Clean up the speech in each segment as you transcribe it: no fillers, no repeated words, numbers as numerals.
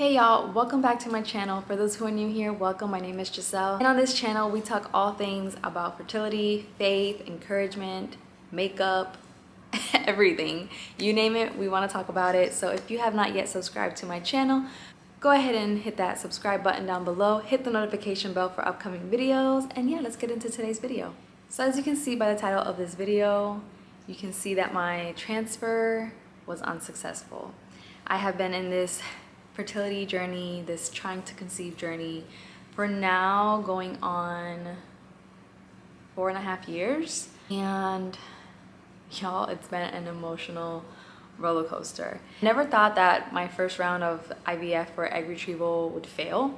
Hey y'all, welcome back to my channel. For those who are new here, welcome. My name is Giselle, and on this channel we talk all things about fertility, faith, encouragement, makeup, everything. You name it, we want to talk about it. So if you have not yet subscribed to my channel, go ahead and hit that subscribe button down below, hit the notification bell for upcoming videos, and yeah, let's get into today's video. So as you can see by the title of this video, you can see that my transfer was unsuccessful. I have been in this fertility journey, this trying to conceive journey, for now going on 4.5 years, and y'all, it's been an emotional roller coaster. Never thought that my first round of IVF or egg retrieval would fail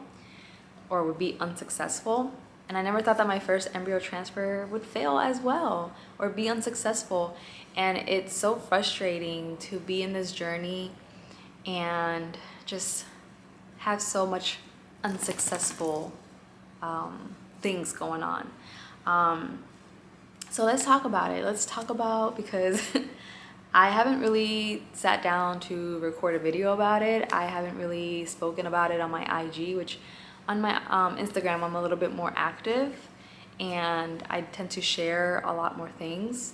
or would be unsuccessful, and I never thought that my first embryo transfer would fail as well or be unsuccessful. And it's so frustrating to be in this journey and just have so much unsuccessful things going on. So let's talk about it. Let's talk about, because I haven't really sat down to record a video about it. I haven't really spoken about it on my IG, which on my Instagram I'm a little bit more active and I tend to share a lot more things.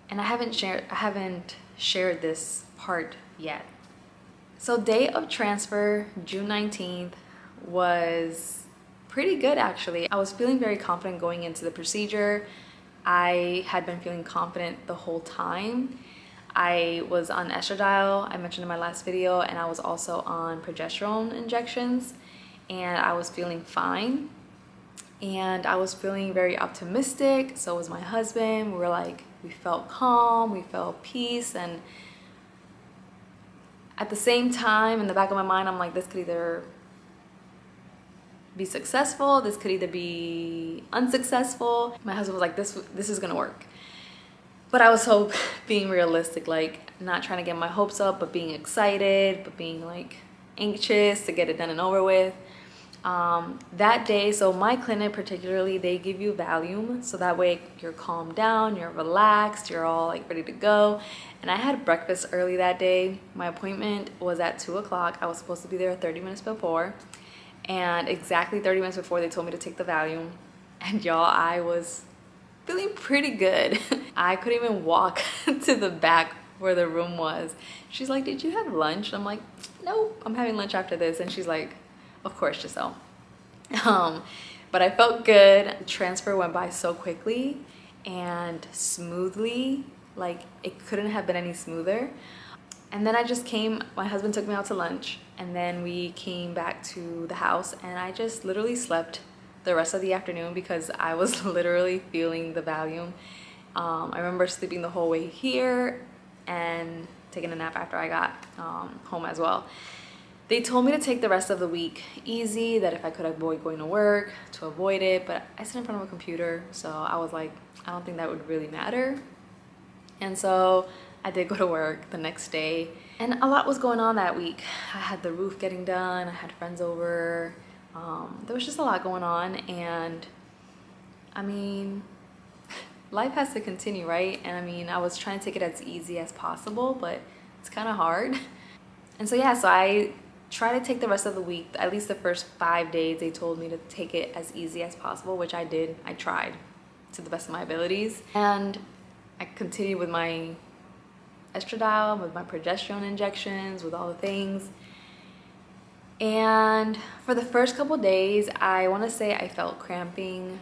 And I haven't shared this part yet. So day of transfer, June 19th, was pretty good actually. I was feeling very confident going into the procedure. I had been feeling confident the whole time. I was on estradiol, I mentioned in my last video, and I was also on progesterone injections, and I was feeling fine. And I was feeling very optimistic, so was my husband. We felt calm, we felt peace, and at the same time, in the back of my mind, I'm like, this could either be successful, this could either be unsuccessful. My husband was like, this is gonna work. But I was so being realistic, like not trying to get my hopes up, but being excited, but being like anxious to get it done and over with. That day, so my clinic particularly, they give you Valium, so that way you're calmed down, you're relaxed, you're all like ready to go. And I had breakfast early that day. My appointment was at 2 o'clock. I was supposed to be there 30 minutes before, and exactly 30 minutes before they told me to take the Valium. And y'all, I was feeling pretty good. I couldn't even walk to the back where the room was. She's like, did you have lunch? I'm like, nope, I'm having lunch after this. And she's like, of course, Giselle. But I felt good. The transfer went by so quickly and smoothly, like it couldn't have been any smoother. And then I just came, my husband took me out to lunch, and then we came back to the house, and I just literally slept the rest of the afternoon because I was literally feeling the Valium. I remember sleeping the whole way here and taking a nap after I got home as well. They told me to take the rest of the week easy, that if I could avoid going to work, to avoid it, but I sit in front of a computer, so I was like, I don't think that would really matter. And so I did go to work the next day, and a lot was going on that week. I had the roof getting done, I had friends over, there was just a lot going on, and I mean, life has to continue, right? And I mean, I was trying to take it as easy as possible, but it's kind of hard. And so yeah, so I try to take the rest of the week, at least the first 5 days. They told me to take it as easy as possible, which I did. I tried to the best of my abilities, and I continued with my estradiol, with my progesterone injections, with all the things. And for the first couple days, I want to say I felt cramping.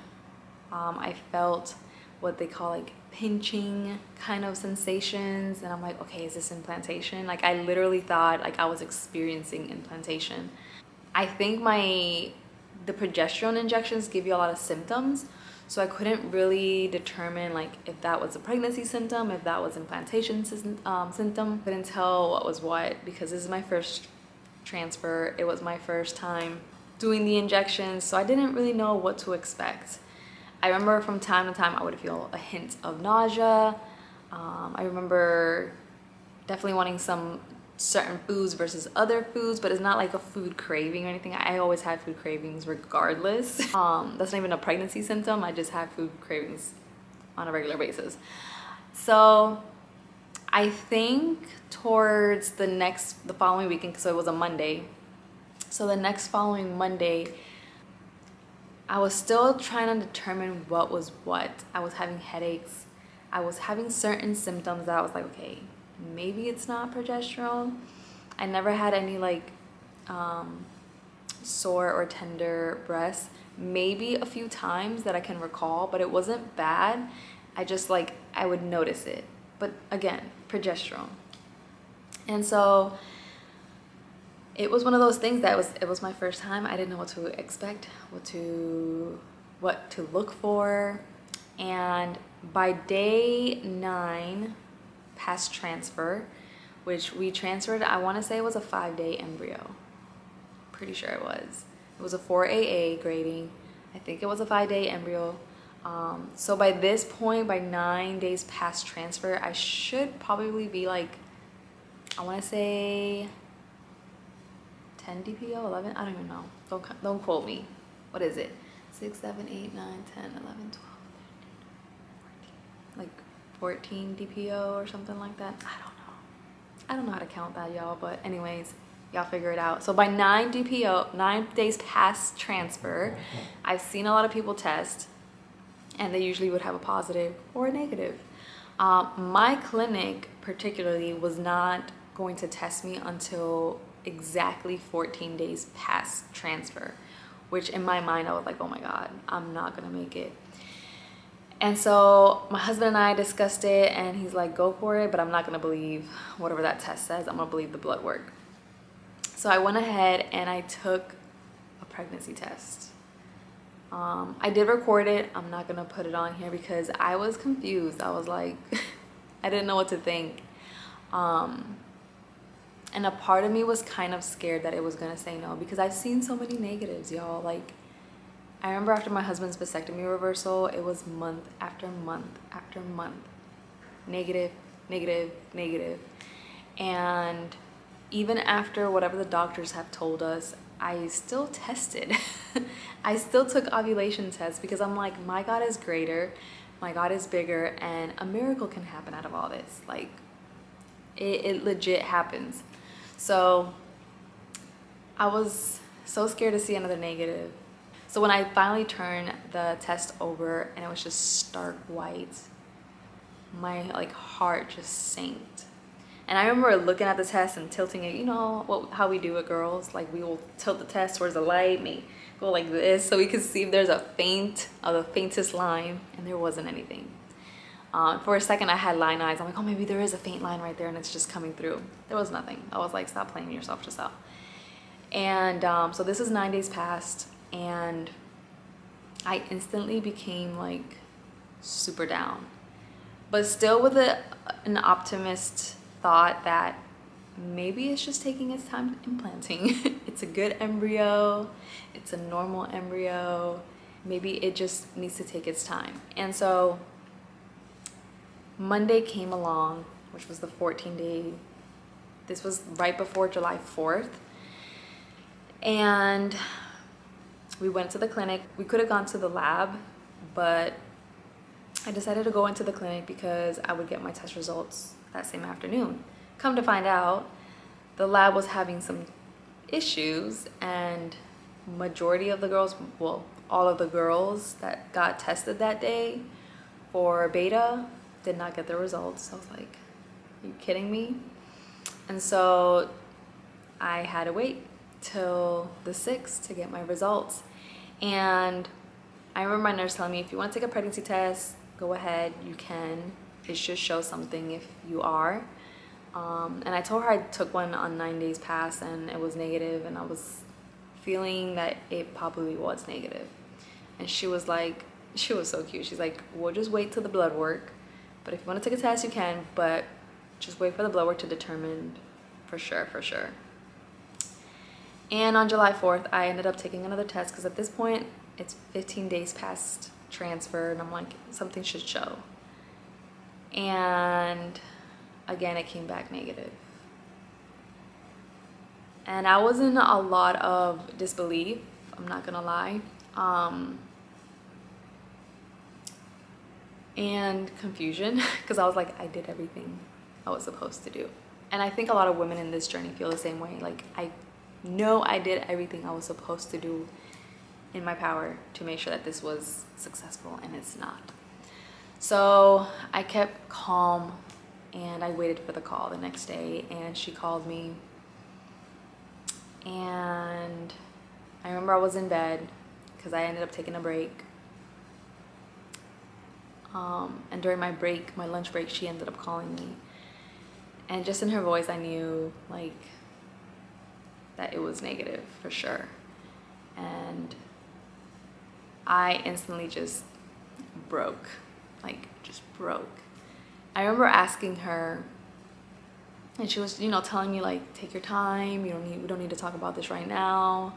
I felt what they call like pinching kind of sensations, and I'm like, okay, is this implantation? Like I literally thought like I was experiencing implantation. I think the progesterone injections give you a lot of symptoms, so I couldn't really determine like if that was a pregnancy symptom, if that was implantation symptom. Couldn't tell what was what, because this is my first transfer. It was my first time doing the injections, so I didn't really know what to expect. I remember from time to time I would feel a hint of nausea. I remember definitely wanting some certain foods versus other foods, but it's not like a food craving or anything. I always had food cravings regardless. That's not even a pregnancy symptom. I just have food cravings on a regular basis. So I think towards the following weekend, so it was a Monday, So the next following Monday, I was still trying to determine what was what. I was having headaches. I was having certain symptoms that I was like, okay, maybe it's not progesterone. I never had any like sore or tender breasts. Maybe a few times that I can recall, but it wasn't bad. I just like, I would notice it. But again, progesterone. And so it was one of those things that it was my first time. I didn't know what to expect, what to look for. And by day 9 past transfer, which we transferred, I want to say it was a 5-day embryo. Pretty sure it was. It was a 4AA grading. I think it was a 5-day embryo. So by this point, by 9 days past transfer, I should probably be like, I want to say 10 DPO, 11, I don't even know. Don't quote me. What is it? 6, 7, 8, 9, 10, 11, 12, 13, 14. Like 14 DPO or something like that. I don't know. I don't know how to count that, y'all, but anyways, y'all figure it out. So by 9 DPO, 9 days past transfer, I've seen a lot of people test, and they usually would have a positive or a negative. My clinic particularly was not going to test me until exactly 14 days past transfer, which in my mind I was like, oh my god, I'm not gonna make it. And so my husband and I discussed it, and he's like, go for it, but I'm not gonna believe whatever that test says. I'm gonna believe the blood work. So I went ahead and I took a pregnancy test. I did record it. I'm not gonna put it on here because I was confused. I was like, I didn't know what to think. And a part of me was kind of scared that it was gonna say no, because I've seen so many negatives, y'all. Like, I remember after my husband's vasectomy reversal, it was month after month after month. Negative, negative, negative. And even after whatever the doctors have told us, I still tested. I still took ovulation tests because I'm like, my God is greater, my God is bigger, and a miracle can happen out of all this. Like, it legit happens. So I was so scared to see another negative. So when I finally turned the test over and it was just stark white, my like heart just sank. And I remember looking at the test and tilting it, you know how we do it, girls, like we will tilt the test towards the light, may go like this so we can see if there's a faint or the faintest line, and there wasn't anything. For a second I had line eyes. I'm like, oh, maybe there is a faint line right there and it's just coming through. There was nothing. I was like, stop playing yourself, just out. And so this is 9 days past, and I instantly became like super down, but still with an optimist thought that maybe it's just taking its time implanting. It's a good embryo, it's a normal embryo, maybe it just needs to take its time. And so Monday came along, which was the 14-day, this was right before July 4th, and we went to the clinic. We could have gone to the lab, but I decided to go into the clinic because I would get my test results that same afternoon. Come to find out, the lab was having some issues, and majority of the girls, well, all of the girls that got tested that day for beta did not get the results. I was like, are you kidding me? And so I had to wait till the 6th to get my results. And I remember my nurse telling me, if you want to take a pregnancy test, go ahead, you can. It should show something if you are. And I told her I took one on 9 days past and it was negative, and I was feeling that it probably was negative. And she was like, she was so cute. She's like, we'll just wait till the blood work. But if you want to take a test, you can, but just wait for the blood work to determine for sure, for sure. And on July 4th, I ended up taking another test because at this point, it's 15 days past transfer, and I'm like, something should show. And again, it came back negative. And I was in a lot of disbelief, I'm not gonna lie. And confusion, because I was like, I did everything I was supposed to do. And I think a lot of women in this journey feel the same way. Like, I know I did everything I was supposed to do in my power to make sure that this was successful, and it's not. So I kept calm and I waited for the call the next day, and she called me, and I remember I was in bed because I ended up taking a break. And during my break, my lunch break, she ended up calling me, and just in her voice I knew like that it was negative for sure. And I instantly just broke, like just broke. I remember asking her, and she was, you know, telling me like, take your time, we don't need to talk about this right now.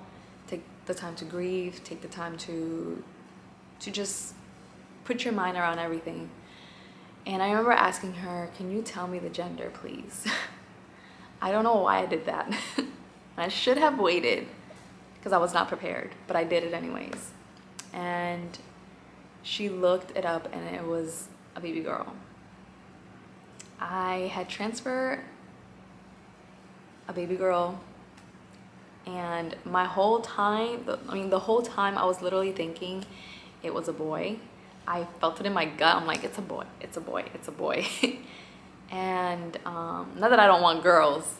Take the time to grieve, take the time to just put your mind around everything. And I remember asking her, can you tell me the gender, please? I don't know why I did that. I should have waited because I was not prepared, but I did it anyways. And she looked it up, and it was a baby girl. I had transferred a baby girl, and my whole time, the whole time I was literally thinking it was a boy. I felt it in my gut. I'm like, it's a boy, it's a boy, it's a boy. And not that I don't want girls,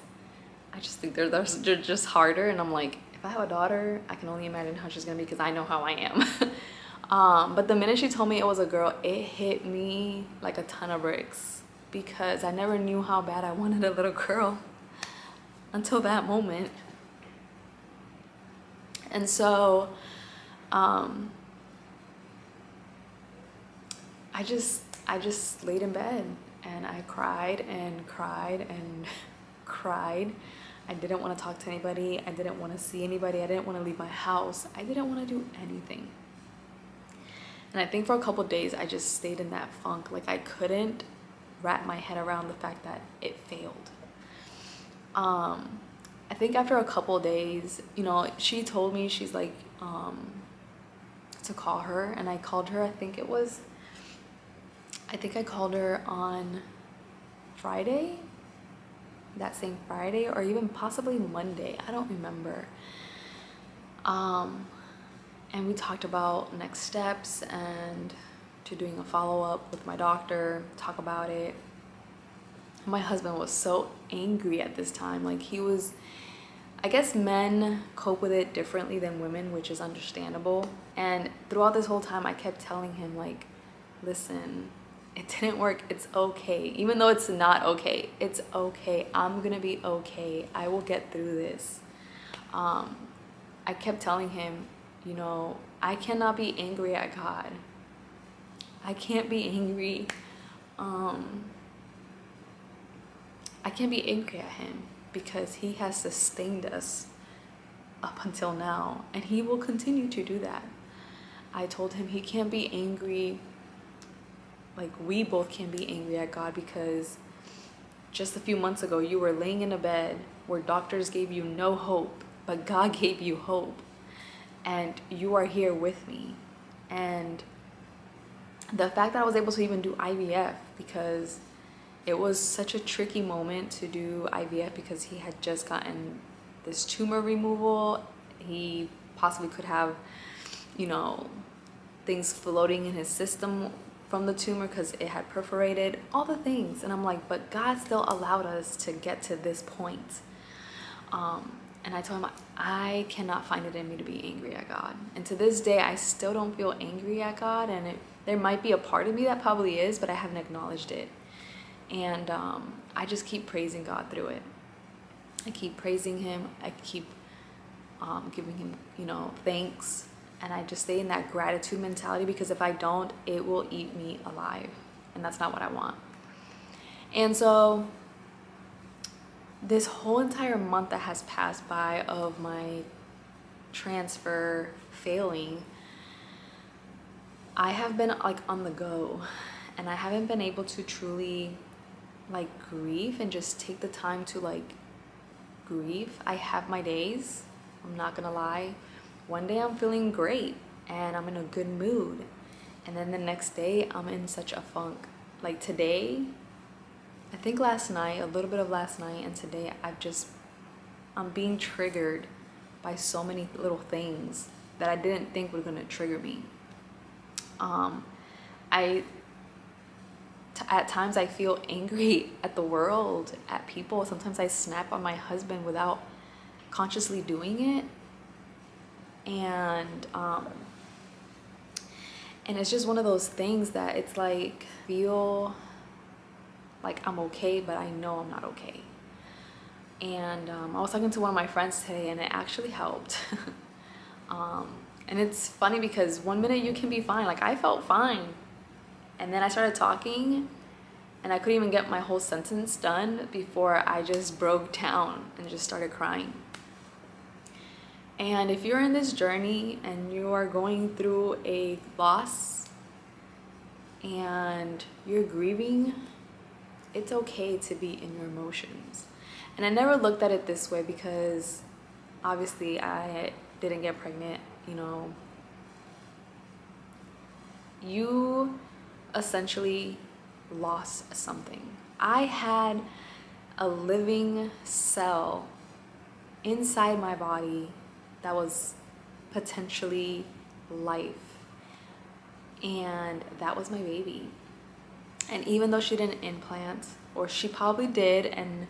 I just think they're just harder. And I'm like, if I have a daughter, I can only imagine how she's gonna be, because I know how I am. But the minute she told me it was a girl, it hit me like a ton of bricks, because I never knew how bad I wanted a little girl until that moment. And so I just laid in bed, and I cried and cried and cried. I didn't want to talk to anybody. I didn't want to see anybody. I didn't want to leave my house. I didn't want to do anything. And I think for a couple of days I just stayed in that funk. Like, I couldn't wrap my head around the fact that it failed. I think after a couple of days, you know, she told me, she's like, to call her, and I called her. I think I called her on Friday, that same Friday, or even possibly Monday. I don't remember. And we talked about next steps and to doing a follow-up with my doctor, talk about it. My husband was so angry at this time. Like, he was, I guess men cope with it differently than women, which is understandable. And throughout this whole time, I kept telling him, like, listen, it didn't work, it's okay. Even though it's not okay, it's okay. I'm gonna be okay. I will get through this. I kept telling him, you know, I cannot be angry at God. I can't be angry. I can't be angry at him, because he has sustained us up until now, and he will continue to do that. I told him he can't be angry, like we both can't be angry at God, because just a few months ago you were laying in a bed where doctors gave you no hope, but God gave you hope, and you are here with me. And the fact that I was able to even do IVF, because it was such a tricky moment to do IVF, because he had just gotten this tumor removal. He possibly could have, you know, things floating in his system from the tumor because it had perforated, all the things. And I'm like, but God still allowed us to get to this point. And I told him, I cannot find it in me to be angry at God. And to this day, I still don't feel angry at God. And there might be a part of me that probably is, but I haven't acknowledged it. And I just keep praising God through it. I keep praising him. I keep giving him, you know, thanks. And I just stay in that gratitude mentality, because if I don't, it will eat me alive. And that's not what I want. And so this whole entire month that has passed by of my transfer failing, I have been like on the go, and I haven't been able to truly like grieve and just take the time to like grieve. I have my days, I'm not gonna lie. One day I'm feeling great and I'm in a good mood, and then the next day I'm in such a funk. Like today, I think last night, a little bit of last night and today, I'm being triggered by so many little things that I didn't think were gonna trigger me. At times I feel angry at the world, at people. Sometimes I snap on my husband without consciously doing it. And it's just one of those things that it's like, feel like I'm okay, but I know I'm not okay. And I was talking to one of my friends today, and it actually helped. And it's funny because one minute you can be fine, like I felt fine, and then I started talking and I couldn't even get my whole sentence done before I just broke down and just started crying. And if you're in this journey and you are going through a loss and you're grieving, it's okay to be in your emotions. And I never looked at it this way because obviously I didn't get pregnant, you know. You essentially lost something. I had a living cell inside my body that was potentially life, and that was my baby. And even though she didn't implant, or she probably did and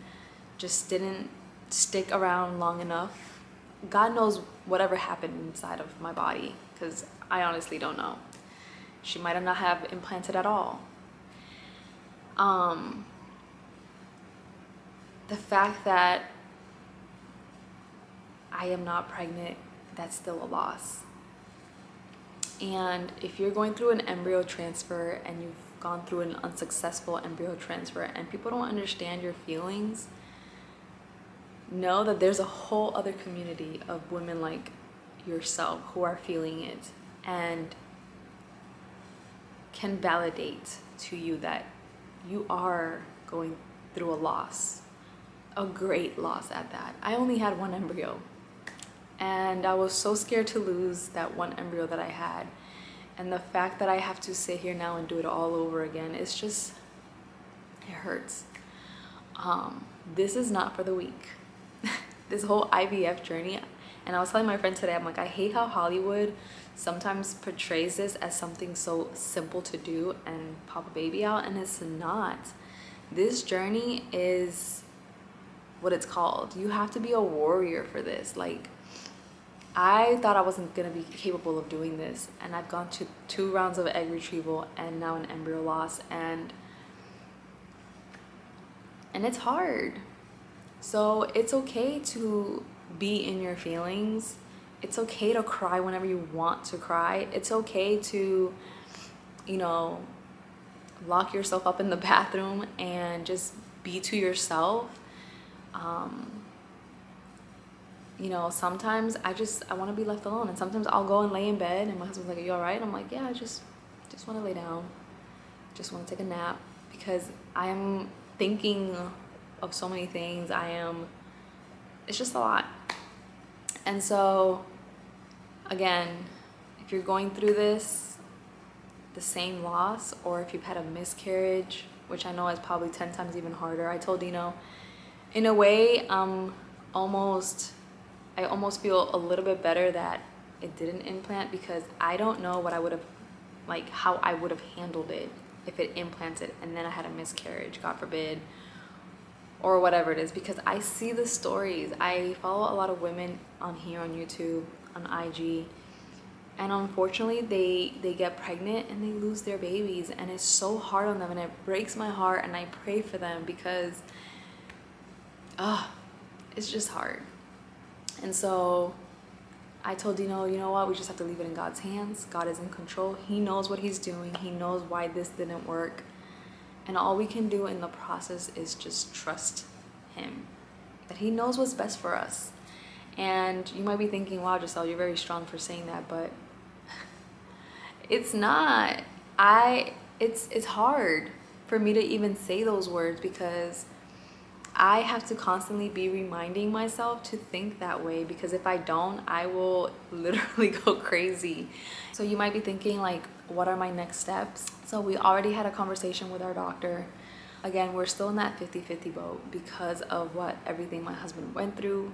just didn't stick around long enough, God knows whatever happened inside of my body, because I honestly don't know. She might have not have implanted at all. The fact that I am not pregnant, that's still a loss. And if you're going through an embryo transfer and you've gone through an unsuccessful embryo transfer and people don't understand your feelings, know that there's a whole other community of women like yourself who are feeling it and can validate to you that you are going through a loss, a great loss at that. I only had one embryo, and I was so scared to lose that one embryo that I had. And the fact that I have to sit here now and do it all over again, it's just, it hurts. This is not for the weak. This whole IVF journey, and I was telling my friend today, I'm like, I hate how Hollywood sometimes portrays this as something so simple to do and pop a baby out, and it's not. This journey is what it's called. You have to be a warrior for this. Like, I thought I wasn't gonna be capable of doing this, and I've gone to 2 rounds of egg retrieval and now an embryo loss, and it's hard. So it's okay to be in your feelings. It's okay to cry whenever you want to cry. It's okay to, you know, lock yourself up in the bathroom and just be to yourself. You know, sometimes I want to be left alone, and sometimes I'll go and lay in bed and my husband's like, are you all right? I'm like, yeah, I just want to lay down. Just want to take a nap, because I am thinking of so many things. It's just a lot. And so again, if you're going through this, the same loss, or if you've had a miscarriage, which I know is probably 10 times even harder. I told Dino, in a way, I almost feel a little bit better that it didn't implant, because I don't know what I would have, like, how I would have handled it if it implanted and then I had a miscarriage, God forbid, or whatever it is, because I see the stories. I follow a lot of women on here on YouTube, on IG, and unfortunately they get pregnant and they lose their babies, and it's so hard on them, and it breaks my heart, and I pray for them because it's just hard. And so I told Dino, you know what, we just have to leave it in God's hands. God is in control. He knows what he's doing. He knows why this didn't work. And all we can do in the process is just trust him, that he knows what's best for us. And you might be thinking, wow, Giselle, you're very strong for saying that, but it's not. It's hard for me to even say those words, because I have to constantly be reminding myself to think that way, because if I don't, I will literally go crazy. So you might be thinking, like, what are my next steps? So we already had a conversation with our doctor. Again, we're still in that 50-50 boat because of everything my husband went through.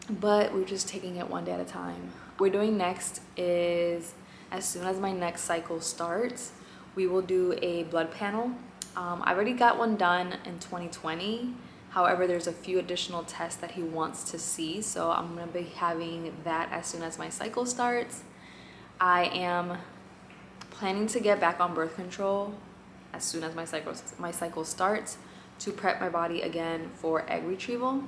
but we're just taking it one day at a time. What we're doing next is, as soon as my next cycle starts, we will do a blood panel. I already got one done in 2020. However, there's a few additional tests that he wants to see, so I'm gonna be having that as soon as my cycle starts. I am planning to get back on birth control as soon as my cycle starts, to prep my body again for egg retrieval,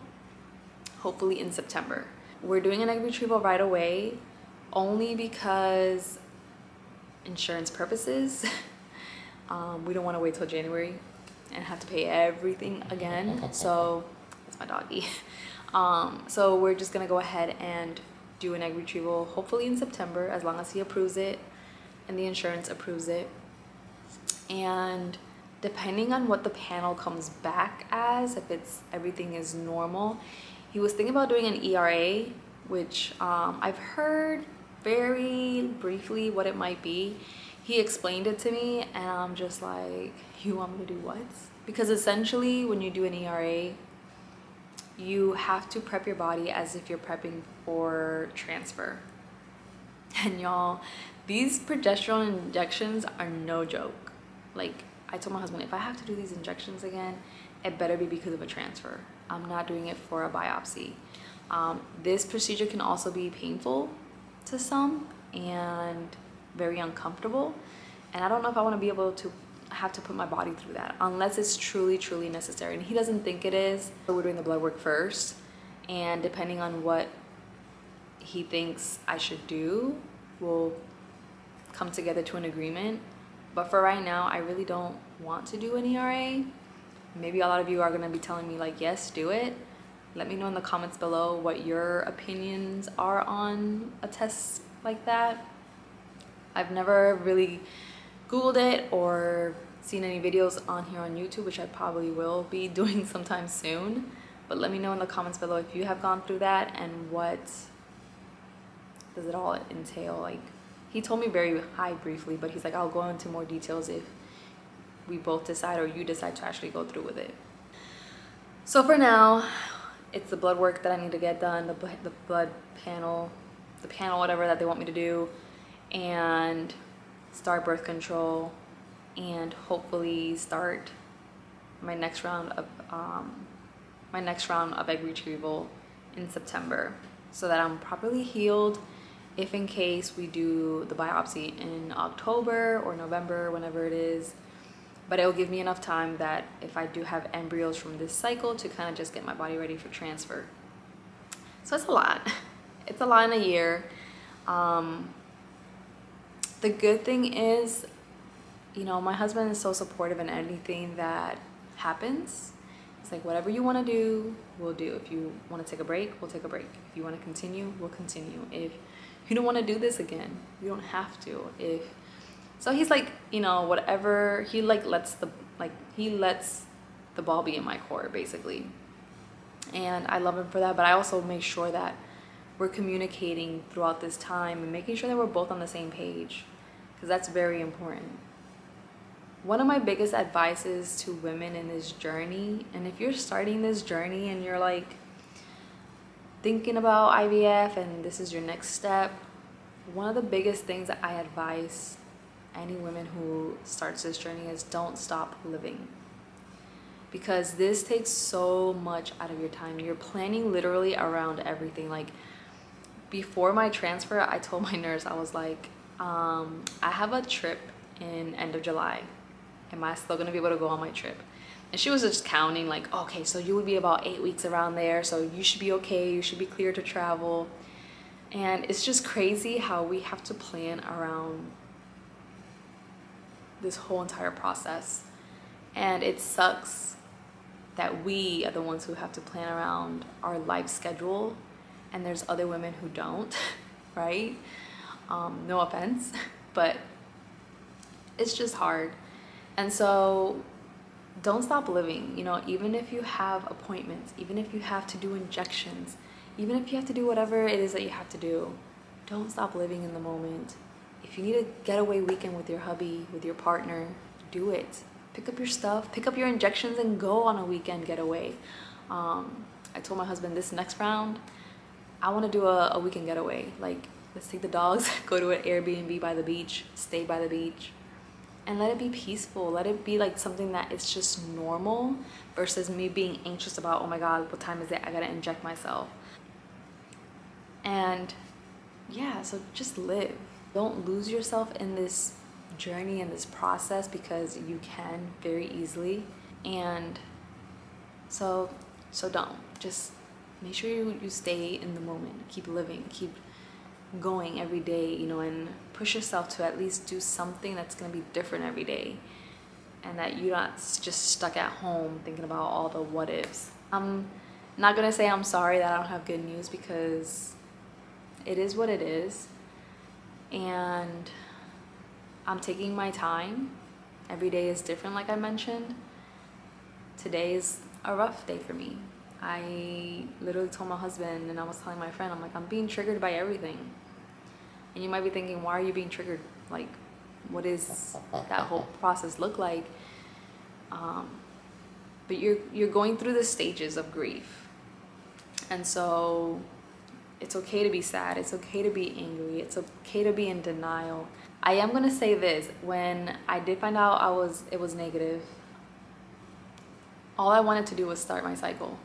hopefully in September. We're doing an egg retrieval right away, only because insurance purposes. We don't want to wait till January and have to pay everything again. So that's my doggy. So we're just gonna go ahead and do an egg retrieval, hopefully in September, as long as he approves it and the insurance approves it. And depending on what the panel comes back as, if everything is normal, he was thinking about doing an ERA, which I've heard very briefly what it might be. He explained it to me and I'm just like, you want me to do what? Because essentially when you do an ERA, you have to prep your body as if you're prepping for transfer. And y'all, these progesterone injections are no joke. Like, I told my husband, if I have to do these injections again, it better be because of a transfer. I'm not doing it for a biopsy. This procedure can also be painful to some and very uncomfortable. And I don't know if I want to be able to have to put my body through that unless it's truly, truly necessary. And he doesn't think it is. So we're doing the blood work first. And depending on what he thinks I should do, we'll come together to an agreement. But for right now, I really don't want to do an ERA. Maybe a lot of you are gonna be telling me like, yes, do it. Let me know in the comments below what your opinions are on a test like that. I've never really Googled it or seen any videos on here on YouTube, which I probably will be doing sometime soon. But let me know in the comments below if you have gone through that and what does it all entail. Like, he told me very briefly, but he's like, I'll go into more details if we both decide or you decide to actually go through with it. So for now, it's the blood work that I need to get done, the blood panel, whatever that they want me to do, and start birth control, and hopefully start my next round of egg retrieval in September, so that I'm properly healed if in case we do the biopsy in October or November, whenever it is. But it will give me enough time that if I do have embryos from this cycle to kind of just get my body ready for transfer. So it's a lot. It's a lot in a year. The good thing is, you know, my husband is so supportive in anything that happens. It's like, whatever you want to do, we'll do. If you want to take a break, we'll take a break. If you want to continue, we'll continue. If you don't want to do this again, you don't have to. So he's like, you know, whatever, he lets the ball be in my court, basically. And I love him for that, but I also make sure that we're communicating throughout this time and making sure that we're both on the same page, because that's very important. One of my biggest advices to women in this journey, and if you're starting this journey and you're like thinking about IVF and this is your next step, one of the biggest things that I advise any women who starts this journey is don't stop living. Because this takes so much out of your time. You're planning literally around everything. Like, before my transfer, I told my nurse, I was like, I have a trip in end of July. Am I still gonna be able to go on my trip? And she was just counting like, okay, so you would be about 8 weeks around there, so you should be okay, you should be clear to travel. And it's just crazy how we have to plan around this whole entire process. And it sucks that we are the ones who have to plan around our life schedule, and there's other women who don't, right? No offense, but it's just hard. And so don't stop living, you know, even if you have appointments, even if you have to do injections, even if you have to do whatever it is that you have to do, don't stop living in the moment. If you need a getaway weekend with your hubby, with your partner, do it. Pick up your stuff, pick up your injections, and go on a weekend getaway. I told my husband this next round, I want to do a weekend getaway. Like, let's take the dogs, go to an Airbnb by the beach, stay by the beach, and let it be peaceful. Let it be like something that it's just normal versus me being anxious about, oh my God, what time is it? I gotta inject myself. And yeah, so just live. Don't lose yourself in this journey and this process, because you can very easily. And so don't. Just make sure you stay in the moment. Keep living, keep going every day, you know, and push yourself to at least do something that's gonna be different every day, and that you're not just stuck at home thinking about all the what ifs. I'm not gonna say I'm sorry that I don't have good news, because it is what it is, and I'm taking my time. Every day is different, like I mentioned. Today is a rough day for me. I literally told my husband, and I was telling my friend, I'm like, I'm being triggered by everything. And you might be thinking, why are you being triggered? Like, what is that whole process look like? But you're going through the stages of grief. And so it's okay to be sad. It's okay to be angry. It's okay to be in denial. I am gonna say this, when I did find out it was negative, all I wanted to do was start my cycle.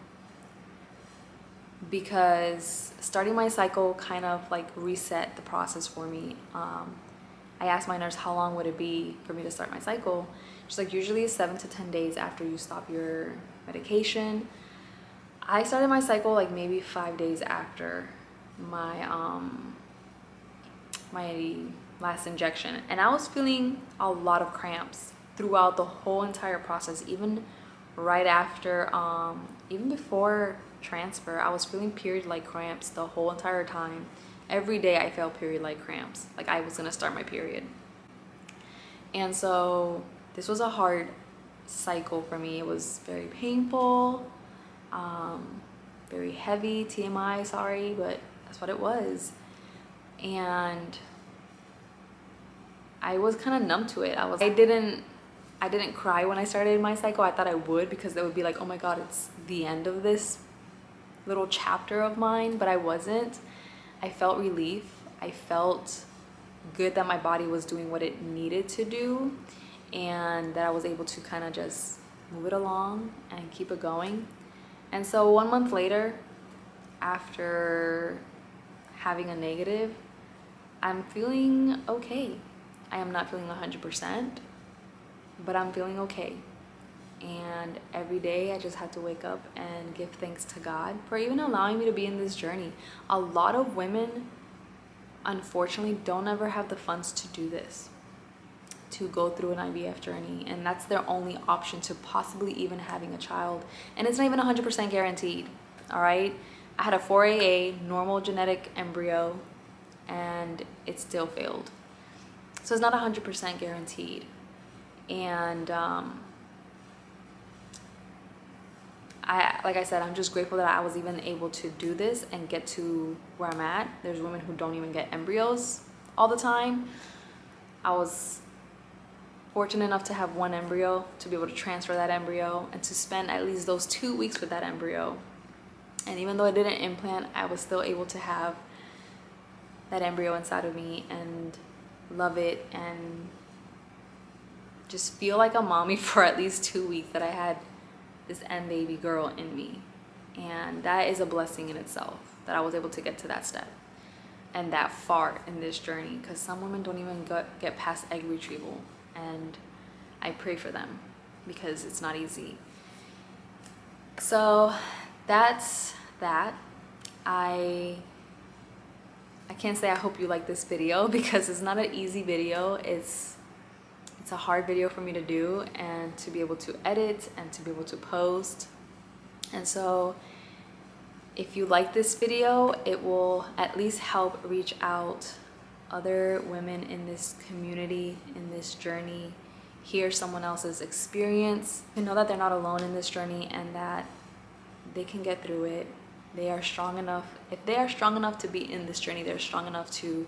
Because starting my cycle kind of like reset the process for me. I asked my nurse, how long would it be for me to start my cycle? She's like, usually it's 7 to 10 days after you stop your medication. I started my cycle like maybe 5 days after my my last injection, and I was feeling a lot of cramps throughout the whole entire process. Even right after, even before transfer, I was feeling period-like cramps the whole entire time. Every day I felt period-like cramps, like I was gonna start my period. And so this was a hard cycle for me. It was very painful, very heavy, TMI, sorry, but that's what it was. And I was kind of numb to it. I didn't cry when I started my cycle. I thought I would, because it would be like, oh my God, it's the end of this little chapter of mine, but I wasn't. I felt relief. I felt good that my body was doing what it needed to do, and that I was able to kind of just move it along and keep it going. And so 1 month later, after having a negative, I'm feeling okay. I am not feeling 100%, but I'm feeling okay. And every day I just had to wake up and give thanks to God for even allowing me to be in this journey. A lot of women, unfortunately, don't ever have the funds to do this, to go through an IVF journey, and that's their only option to possibly even having a child. And it's not even 100% guaranteed, all right? I had a 4AA normal genetic embryo, and it still failed. So it's not 100% guaranteed. And like I said, I'm just grateful that I was even able to do this and get to where I'm at. There's women who don't even get embryos all the time. I was fortunate enough to have one embryo, to be able to transfer that embryo, and to spend at least those 2 weeks with that embryo. And even though I didn't implant, I was still able to have that embryo inside of me and love it and just feel like a mommy for at least 2 weeks, that I had this end baby girl in me. And that is a blessing in itself, that I was able to get to that step and that far in this journey, because some women don't even get past egg retrieval, and I pray for them because it's not easy. So that's that. I can't say I hope you like this video, because it's not an easy video. It's a hard video for me to do, and to be able to edit and to be able to post. And so if you like this video, it will at least help reach out other women in this community, in this journey, hear someone else's experience, and know that they're not alone in this journey, and that they can get through it. They are strong enough. If they are strong enough to be in this journey, they're strong enough to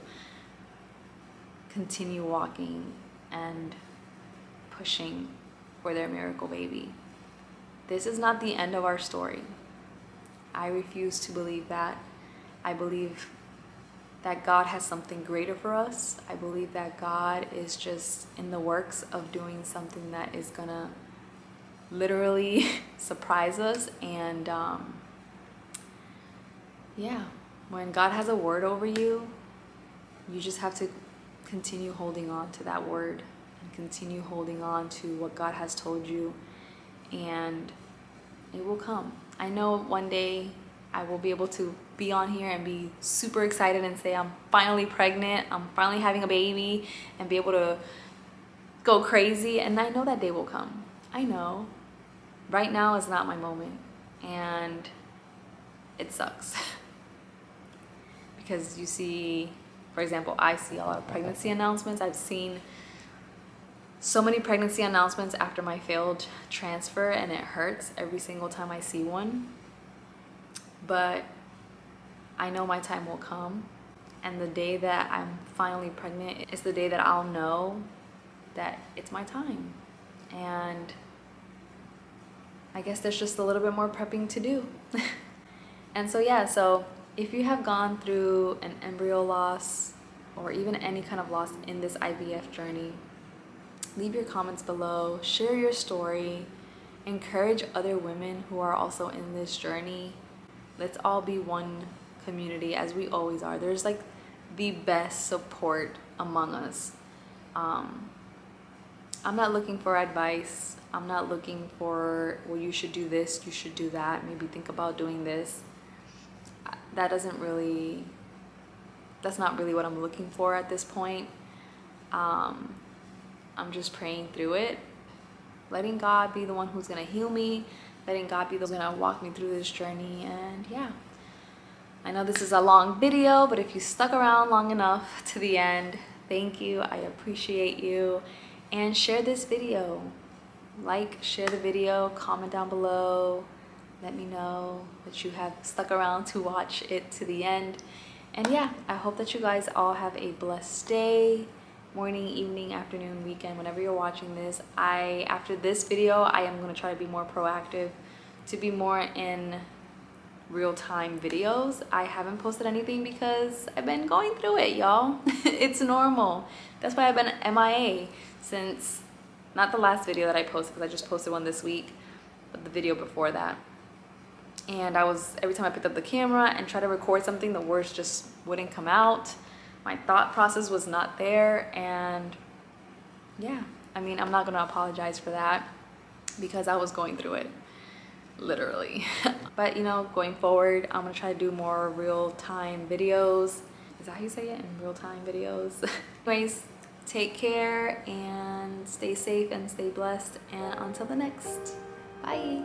continue walking and pushing for their miracle baby. This is not the end of our story. I refuse to believe that. I believe that God has something greater for us. I believe that God is just in the works of doing something that is gonna literally surprise us. And yeah, when God has a word over you, you just have to continue holding on to that word and continue holding on to what God has told you, and it will come. I know one day I will be able to be on here and be super excited and say I'm finally pregnant, I'm finally having a baby, and be able to go crazy. And I know that day will come. I know. Right now is not my moment, and it sucks. Because you see, for example, I see a lot of pregnancy announcements. I've seen so many pregnancy announcements after my failed transfer, and it hurts every single time I see one. But I know my time will come, and the day that I'm finally pregnant is the day that I'll know that it's my time. And I guess there's just a little bit more prepping to do. And so yeah, so if you have gone through an embryo loss or even any kind of loss in this IVF journey, leave your comments below, share your story, encourage other women who are also in this journey. Let's all be one community, as we always are. There's like the best support among us. I'm not looking for advice. I'm not looking for, well, you should do this, you should do that, maybe think about doing this. That's not really what I'm looking for at this point. I'm just praying through it, letting God be the one who's gonna heal me, letting God be the one who's gonna walk me through this journey. And yeah, I know this is a long video, but if you stuck around long enough to the end, thank you, I appreciate you. And share this video. Like, share the video, comment down below. Let me know that you have stuck around to watch it to the end. And yeah, I hope that you guys all have a blessed day, morning, evening, afternoon, weekend, whenever you're watching this. After this video, I am gonna try to be more proactive, to be more in real-time videos. I haven't posted anything because I've been going through it, y'all. It's normal. That's why I've been MIA since, not the last video that I posted, because I just posted one this week, but the video before that. And every time I picked up the camera and tried to record something, the words just wouldn't come out. My thought process was not there. And yeah, I mean, I'm not gonna apologize for that because I was going through it, literally. But you know, going forward, I'm gonna try to do more real-time videos. Is that how you say it? In real-time videos? Anyways, take care and stay safe and stay blessed. And until the next, bye.